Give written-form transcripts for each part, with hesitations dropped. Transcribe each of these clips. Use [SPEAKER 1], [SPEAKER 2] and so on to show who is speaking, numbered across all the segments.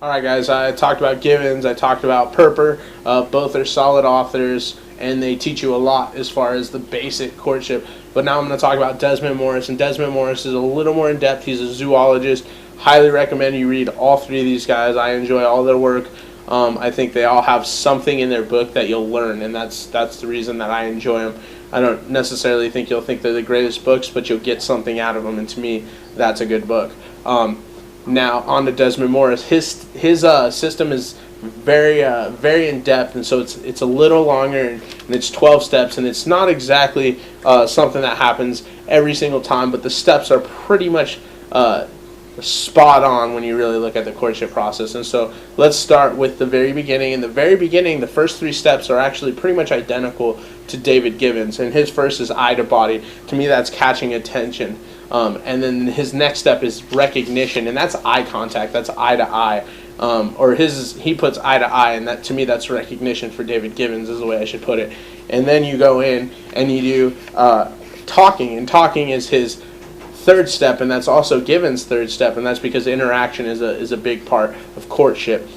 [SPEAKER 1] All right, guys, I talked about Givens, I talked about Perper. Both are solid authors, and they teach you a lot as far as the basic courtship. But now I'm going to talk about Desmond Morris, and Desmond Morris is a little more in-depth. He's a zoologist. Highly recommend you read all three of these guys. I enjoy all their work. I think they all have something in their book that you'll learn, and that's the reason that I enjoy them. I don't necessarily think you'll think they're the greatest books, but you'll get something out of them, and to me, that's a good book. Now on to Desmond Morris. His system is very in depth, and so it's a little longer, and it's 12 steps, and it's not exactly something that happens every single time, but the steps are pretty much spot on when you really look at the courtship process. And so let's start with the very beginning. In the very beginning, the first three steps are actually pretty much identical to David Givens, and his first is eye to body. To me, that's catching attention. And then his next step is recognition, and that's eye contact. That's eye to eye. He puts eye to eye, and that to me that's recognition for David Givens is the way I should put it. And then you go in and you do talking, and talking is his third step, and that's also Givens' third step, and that's because interaction is a big part of courtship.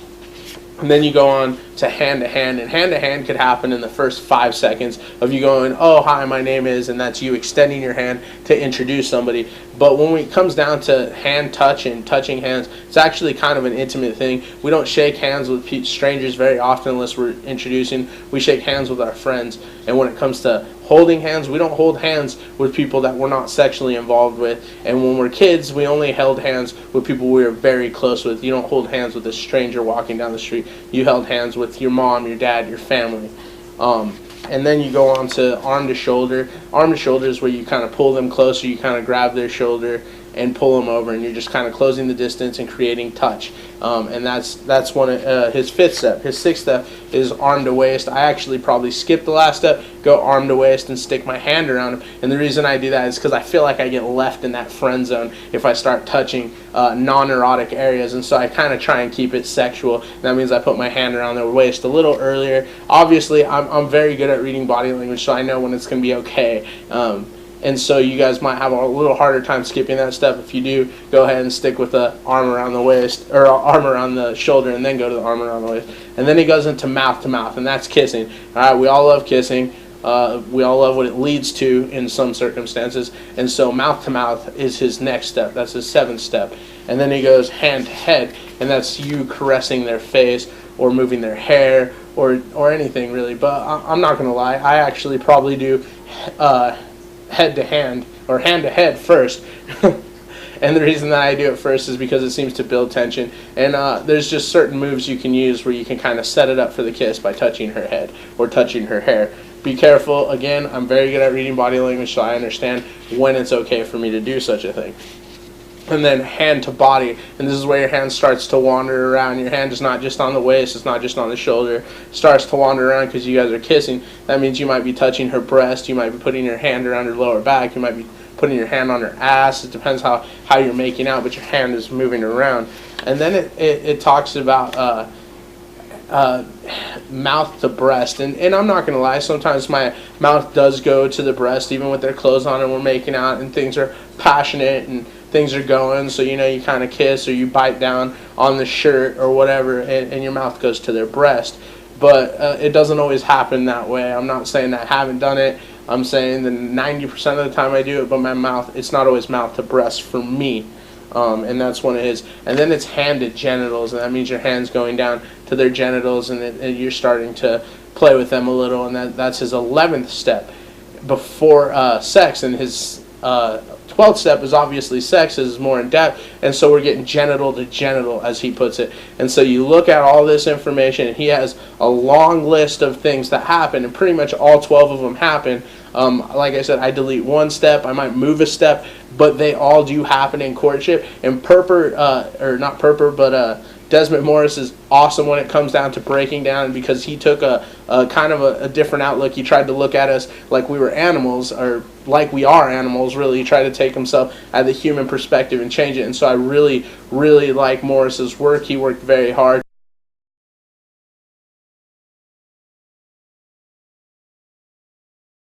[SPEAKER 1] And then you go on to hand, and hand could happen in the first 5 seconds of you going, oh, hi, my name is, and that's you extending your hand to introduce somebody. But when it comes down to hand touch and touching hands, it's actually kind of an intimate thing. We don't shake hands with strangers very often unless we're introducing. We shake hands with our friends. And when it comes to holding hands, we don't hold hands with people that we're not sexually involved with. And when we're kids, we only held hands with people we were very close with. You don't hold hands with a stranger walking down the street. You held hands with your mom, your dad, your family. And then you go on to arm to shoulder. Arm to shoulder is where you kind of pull them closer. You kind of grab their shoulder and pull them over, and you're just kind of closing the distance and creating touch. And that's one of his fifth step. His sixth step is arm to waist. I actually probably skip the last step, go arm to waist, and stick my hand around him. And the reason I do that is because I feel like I get left in that friend zone if I start touching non-erotic areas, and so I kind of try and keep it sexual. That means I put my hand around their waist a little earlier. Obviously, I'm very good at reading body language, so I know when it's going to be okay. And so you guys might have a little harder time skipping that step. If you do, go ahead and stick with the arm around the waist, or arm around the shoulder, and then go to the arm around the waist. And then he goes into mouth to mouth, and that's kissing. All right, we all love kissing. We all love what it leads to in some circumstances. And so mouth to mouth is his next step. That's his seventh step. And then he goes hand to head, and that's you caressing their face or moving their hair or anything really. But I'm not going to lie. I actually probably do head to hand or hand to head first. And the reason that I do it first is because it seems to build tension, and there's just certain moves you can use where you can kind of set it up for the kiss by touching her head or touching her hair. Be careful. Again, I'm very good at reading body language, so I understand when it's okay for me to do such a thing. And then hand to body, and this is where your hand starts to wander around. Your hand is not just on the waist, it's not just on the shoulder. It starts to wander around because you guys are kissing. That means you might be touching her breast, you might be putting your hand around her lower back, you might be putting your hand on her ass. It depends how you're making out, but your hand is moving around. And then it talks about mouth to breast, and I'm not going to lie, sometimes my mouth does go to the breast even with their clothes on and we're making out and things are passionate and things are going, so you kind of kiss or you bite down on the shirt or whatever, and your mouth goes to their breast. But it doesn't always happen that way. I'm not saying that I haven't done it. I'm saying that 90% of the time I do it, but my mouth, it's not always mouth to breast for me. And that's when it is. And then it's hand to genitals, and that means your hand's going down to their genitals, and you're starting to play with them a little, and that's his 11th step before sex. And his 12th step is obviously sex, is more in depth, and so we're getting genital to genital, as he puts it. And so you look at all this information, and he has a long list of things that happen, and pretty much all 12 of them happen. Like I said, I delete one step, I might move a step, but they all do happen in courtship. And Desmond Morris is awesome when it comes down to breaking down, because he took a kind of a different outlook. He tried to look at us like we were animals, or like we are animals, really. He tried to take himself at the human perspective and change it. And so I really, really like Morris's work. He worked very hard.